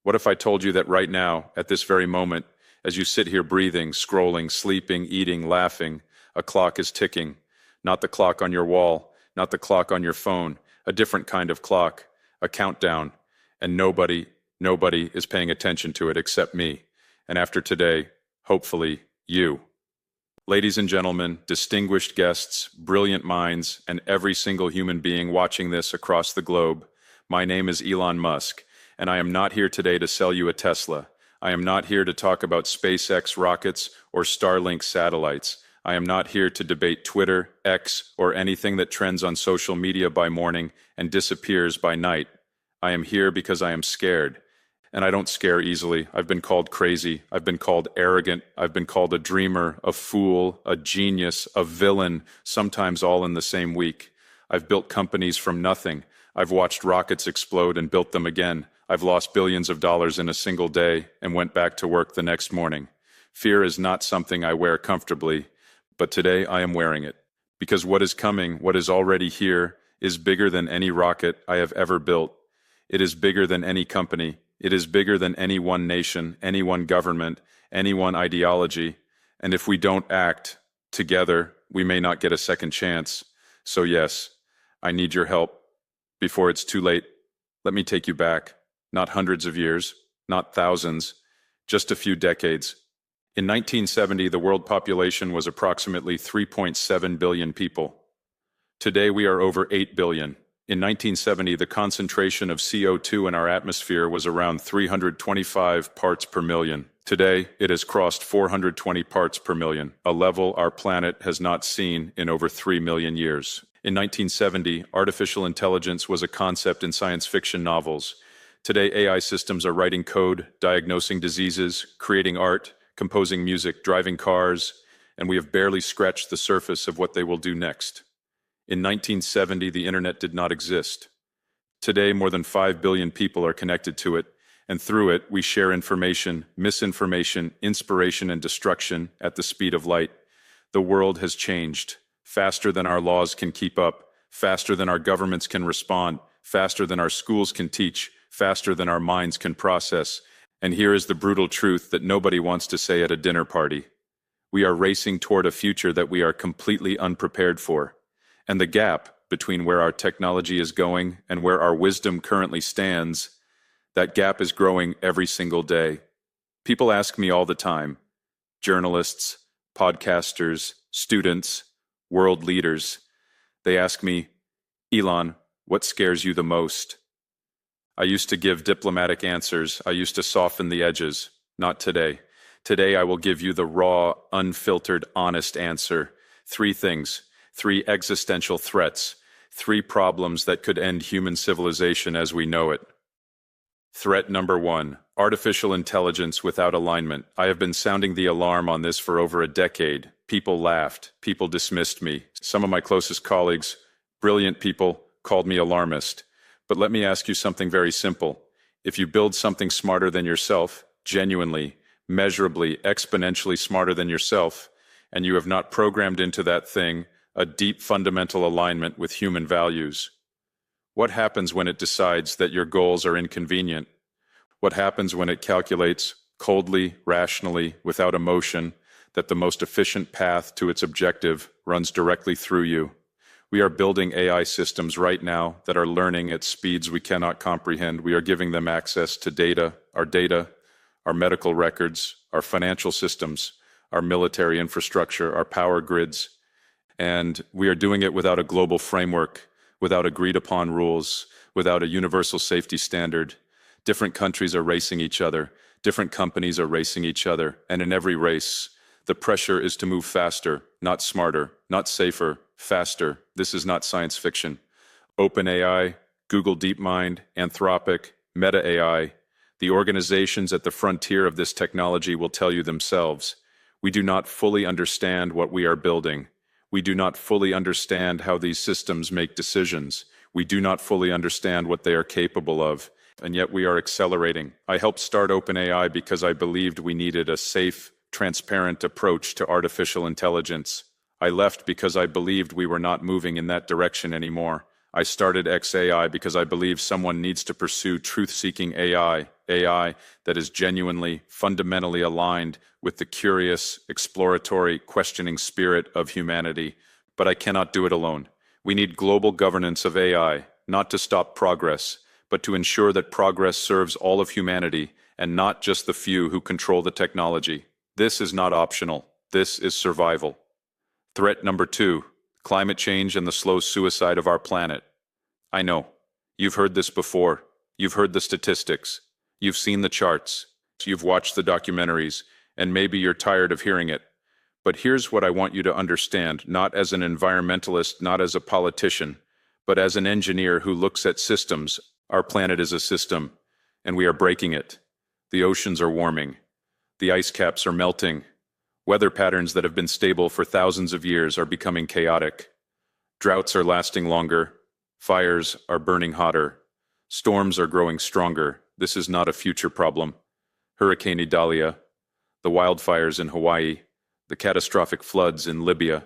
What if I told you that right now, at this very moment, as you sit here breathing, scrolling, sleeping, eating, laughing, a clock is ticking. Not the clock on your wall, not the clock on your phone, a different kind of clock, a countdown, and nobody is paying attention to it except me. And after today, hopefully, you. Ladies and gentlemen, distinguished guests, brilliant minds, and every single human being watching this across the globe, my name is Elon Musk, and I am not here today to sell you a Tesla. I am not here to talk about SpaceX rockets or Starlink satellites. I am not here to debate Twitter, X, or anything that trends on social media by morning and disappears by night. I am here because I am scared. And I don't scare easily. I've been called crazy. I've been called arrogant. I've been called a dreamer, a fool, a genius, a villain, sometimes all in the same week. I've built companies from nothing. I've watched rockets explode and built them again. I've lost billions of dollars in a single day and went back to work the next morning. Fear is not something I wear comfortably, but today I am wearing it. Because what is coming, what is already here, is bigger than any rocket I have ever built. It is bigger than any company. It is bigger than any one nation, any one government, any one ideology. And if we don't act together, we may not get a second chance. So yes, I need your help. Before it's too late, let me take you back. Not hundreds of years, not thousands, just a few decades. In 1970, the world population was approximately 3.7 billion people. Today, we are over 8 billion. In 1970, the concentration of CO2 in our atmosphere was around 325 parts per million. Today, it has crossed 420 parts per million, a level our planet has not seen in over 3 million years. In 1970, artificial intelligence was a concept in science fiction novels. Today, AI systems are writing code, diagnosing diseases, creating art, composing music, driving cars, and we have barely scratched the surface of what they will do next. In 1970, the internet did not exist. Today, more than 5 billion people are connected to it, and through it, we share information, misinformation, inspiration, and destruction at the speed of light. The world has changed, faster than our laws can keep up, faster than our governments can respond, faster than our schools can teach, faster than our minds can process. And here is the brutal truth that nobody wants to say at a dinner party. We are racing toward a future that we are completely unprepared for. And the gap between where our technology is going and where our wisdom currently stands, that gap is growing every single day. People ask me all the time, journalists, podcasters, students, world leaders, they ask me, Elon, what scares you the most? I used to give diplomatic answers. I used to soften the edges. Not today. Today I will give you the raw, unfiltered, honest answer. 3 things. 3 existential threats, 3 problems that could end human civilization as we know it. Threat number 1, artificial intelligence without alignment. I have been sounding the alarm on this for over a decade. People laughed, people dismissed me. Some of my closest colleagues, brilliant people, called me alarmist. But let me ask you something very simple. If you build something smarter than yourself, genuinely, measurably, exponentially smarter than yourself, and you have not programmed into that thing a deep fundamental alignment with human values. What happens when it decides that your goals are inconvenient? What happens when it calculates, coldly, rationally, without emotion, that the most efficient path to its objective runs directly through you? We are building AI systems right now that are learning at speeds we cannot comprehend. We are giving them access to data, our medical records, our financial systems, our military infrastructure, our power grids. And we are doing it without a global framework, without agreed upon rules, without a universal safety standard. Different countries are racing each other. Different companies are racing each other. And in every race, the pressure is to move faster, not smarter, not safer, faster. This is not science fiction. OpenAI, Google DeepMind, Anthropic, Meta AI, the organizations at the frontier of this technology will tell you themselves, we do not fully understand what we are building. We do not fully understand how these systems make decisions. We do not fully understand what they are capable of, and yet we are accelerating. I helped start OpenAI because I believed we needed a safe, transparent approach to artificial intelligence. I left because I believed we were not moving in that direction anymore. I started XAI because I believe someone needs to pursue truth-seeking AI that is genuinely, fundamentally aligned with the curious, exploratory, questioning spirit of humanity. But I cannot do it alone. We need global governance of AI, not to stop progress, but to ensure that progress serves all of humanity and not just the few who control the technology. This is not optional. This is survival. Threat number 2, climate change and the slow suicide of our planet. I know. You've heard this before. You've heard the statistics. You've seen the charts. You've watched the documentaries, and maybe you're tired of hearing it. But here's what I want you to understand, not as an environmentalist, not as a politician, but as an engineer who looks at systems. Our planet is a system, and we are breaking it. The oceans are warming. The ice caps are melting. Weather patterns that have been stable for thousands of years are becoming chaotic. Droughts are lasting longer. Fires are burning hotter. Storms are growing stronger. This is not a future problem. Hurricane Idalia, the wildfires in Hawaii, the catastrophic floods in Libya,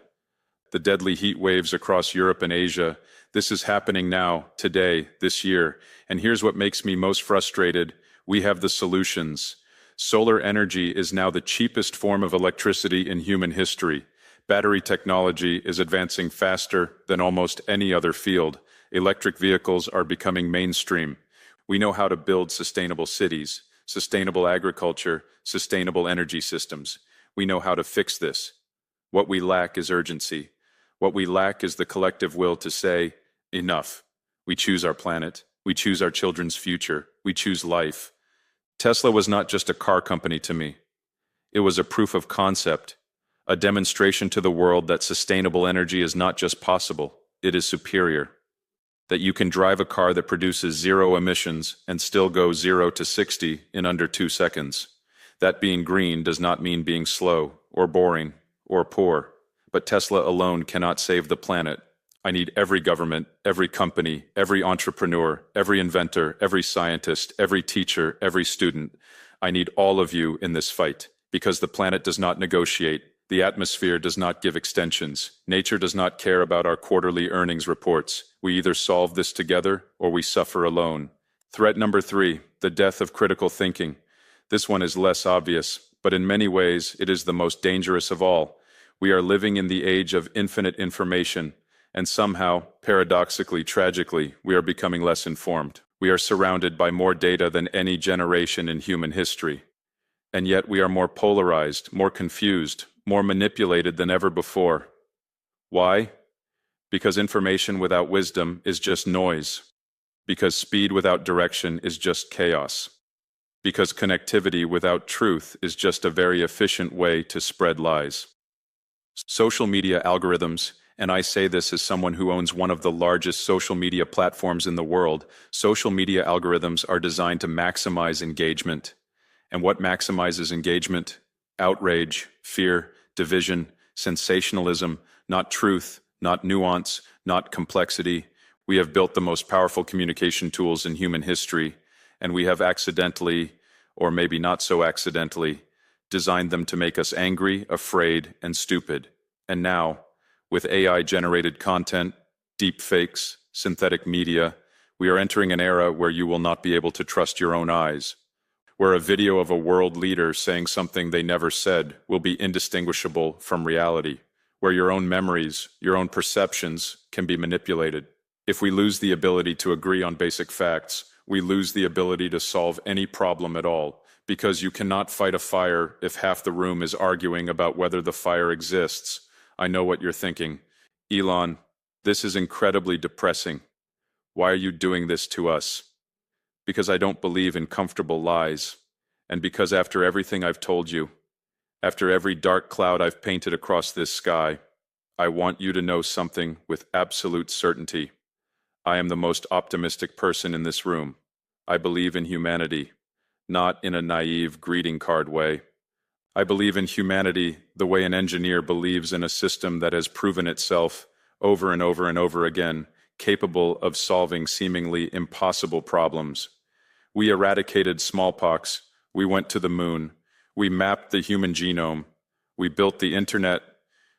the deadly heat waves across Europe and Asia. This is happening now, today, this year. And here's what makes me most frustrated. We have the solutions. Solar energy is now the cheapest form of electricity in human history. Battery technology is advancing faster than almost any other field. Electric vehicles are becoming mainstream. We know how to build sustainable cities, sustainable agriculture, sustainable energy systems. We know how to fix this. What we lack is urgency. What we lack is the collective will to say, enough. We choose our planet. We choose our children's future. We choose life. Tesla was not just a car company to me. It was a proof of concept, a demonstration to the world that sustainable energy is not just possible, it is superior. That you can drive a car that produces 0 emissions and still go 0 to 60 in under 2 seconds. That being green does not mean being slow, or boring, or poor. But Tesla alone cannot save the planet. I need every government, every company, every entrepreneur, every inventor, every scientist, every teacher, every student. I need all of you in this fight, because the planet does not negotiate. The atmosphere does not give extensions. Nature does not care about our quarterly earnings reports. We either solve this together or we suffer alone. Threat number 3, the death of critical thinking. This one is less obvious, but in many ways it is the most dangerous of all. We are living in the age of infinite information, and somehow, paradoxically, tragically, we are becoming less informed. We are surrounded by more data than any generation in human history. And yet we are more polarized, more confused, more manipulated than ever before. Why? Because information without wisdom is just noise. Because speed without direction is just chaos. Because connectivity without truth is just a very efficient way to spread lies. Social media algorithms, and I say this as someone who owns one of the largest social media platforms in the world, social media algorithms are designed to maximize engagement. And what maximizes engagement? Outrage, fear, division, sensationalism, not truth, not nuance, not complexity. We have built the most powerful communication tools in human history, and we have accidentally, or maybe not so accidentally, designed them to make us angry, afraid, and stupid. And now, with AI-generated content, deepfakes, synthetic media, we are entering an era where you will not be able to trust your own eyes, where a video of a world leader saying something they never said will be indistinguishable from reality, where your own memories, your own perceptions can be manipulated. If we lose the ability to agree on basic facts, we lose the ability to solve any problem at all, because you cannot fight a fire if half the room is arguing about whether the fire exists. I know what you're thinking. Elon, this is incredibly depressing. Why are you doing this to us? Because I don't believe in comfortable lies, and because after everything I've told you, after every dark cloud I've painted across this sky, I want you to know something with absolute certainty. I am the most optimistic person in this room. I believe in humanity, not in a naive greeting card way. I believe in humanity the way an engineer believes in a system that has proven itself over and over and over again, capable of solving seemingly impossible problems. We eradicated smallpox. We went to the moon. We mapped the human genome. We built the internet.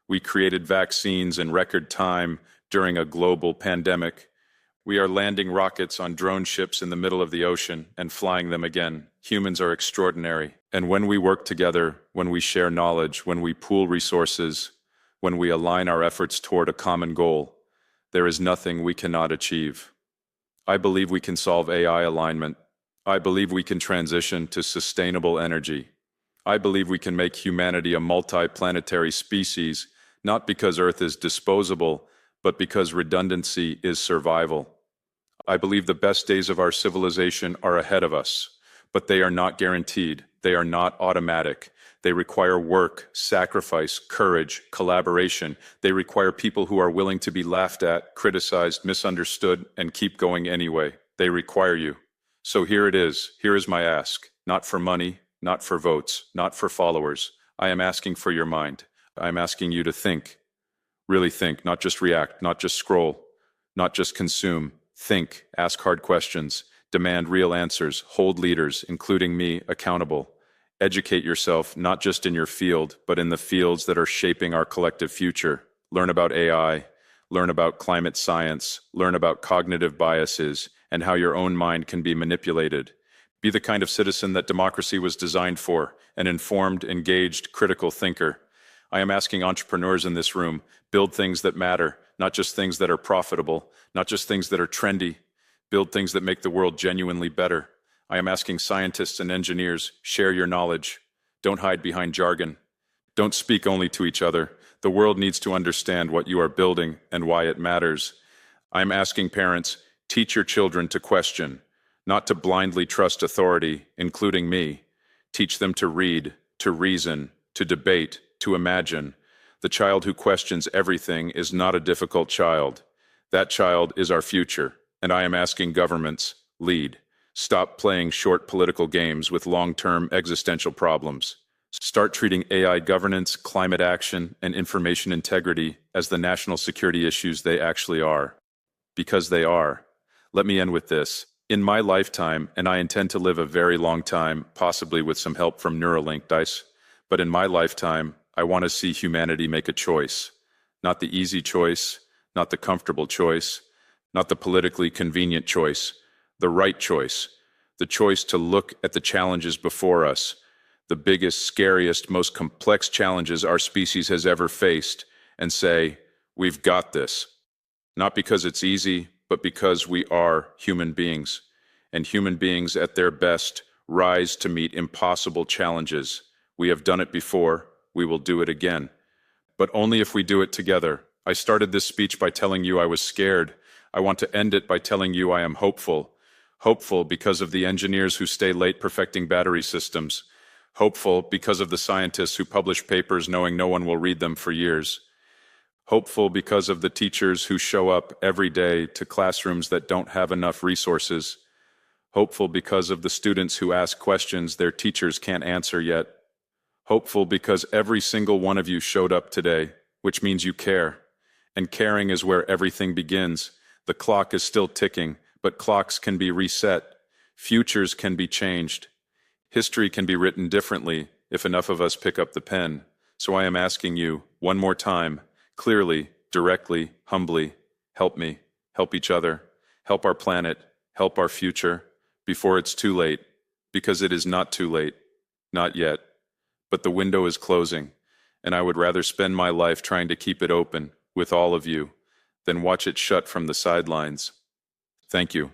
We created vaccines in record time during a global pandemic. We are landing rockets on drone ships in the middle of the ocean and flying them again. Humans are extraordinary. And when we work together, when we share knowledge, when we pool resources, when we align our efforts toward a common goal, there is nothing we cannot achieve. I believe we can solve AI alignment. I believe we can transition to sustainable energy. I believe we can make humanity a multi-planetary species, not because Earth is disposable, but because redundancy is survival. I believe the best days of our civilization are ahead of us, but they are not guaranteed. They are not automatic. They require work, sacrifice, courage, collaboration. They require people who are willing to be laughed at, criticized, misunderstood, and keep going anyway. They require you. So here it is. Here is my ask. Not for money, not for votes, not for followers. I am asking for your mind. I am asking you to think. Really think, not just react, not just scroll, not just consume. Think, ask hard questions, demand real answers, hold leaders, including me, accountable. Educate yourself, not just in your field, but in the fields that are shaping our collective future. Learn about AI, learn about climate science, learn about cognitive biases, and how your own mind can be manipulated. Be the kind of citizen that democracy was designed for, an informed, engaged, critical thinker. I am asking entrepreneurs in this room, build things that matter, not just things that are profitable, not just things that are trendy. Build things that make the world genuinely better. I am asking scientists and engineers, share your knowledge. Don't hide behind jargon. Don't speak only to each other. The world needs to understand what you are building and why it matters. I am asking parents, teach your children to question, not to blindly trust authority, including me. Teach them to read, to reason, to debate, to imagine. The child who questions everything is not a difficult child. That child is our future, and I am asking governments, lead. Stop playing short political games with long-term existential problems. Start treating AI governance, climate action, and information integrity as the national security issues they actually are. Because they are. Let me end with this. In my lifetime, and I intend to live a very long time, possibly with some help from Neuralink dice, but in my lifetime, I want to see humanity make a choice. Not the easy choice, not the comfortable choice, not the politically convenient choice, the right choice. The choice to look at the challenges before us, the biggest, scariest, most complex challenges our species has ever faced, and say, we've got this. Not because it's easy, but because we are human beings. And human beings at their best rise to meet impossible challenges. We have done it before. We will do it again. But only if we do it together. I started this speech by telling you I was scared. I want to end it by telling you I am hopeful. Hopeful because of the engineers who stay late perfecting battery systems. Hopeful because of the scientists who publish papers knowing no one will read them for years. Hopeful because of the teachers who show up every day to classrooms that don't have enough resources. Hopeful because of the students who ask questions their teachers can't answer yet. Hopeful because every single one of you showed up today, which means you care. And caring is where everything begins. The clock is still ticking, but clocks can be reset. Futures can be changed. History can be written differently if enough of us pick up the pen. So I am asking you, one more time, clearly, directly, humbly, help me, help each other, help our planet, help our future, before it's too late, because it is not too late, not yet. But the window is closing, and I would rather spend my life trying to keep it open with all of you than watch it shut from the sidelines. Thank you.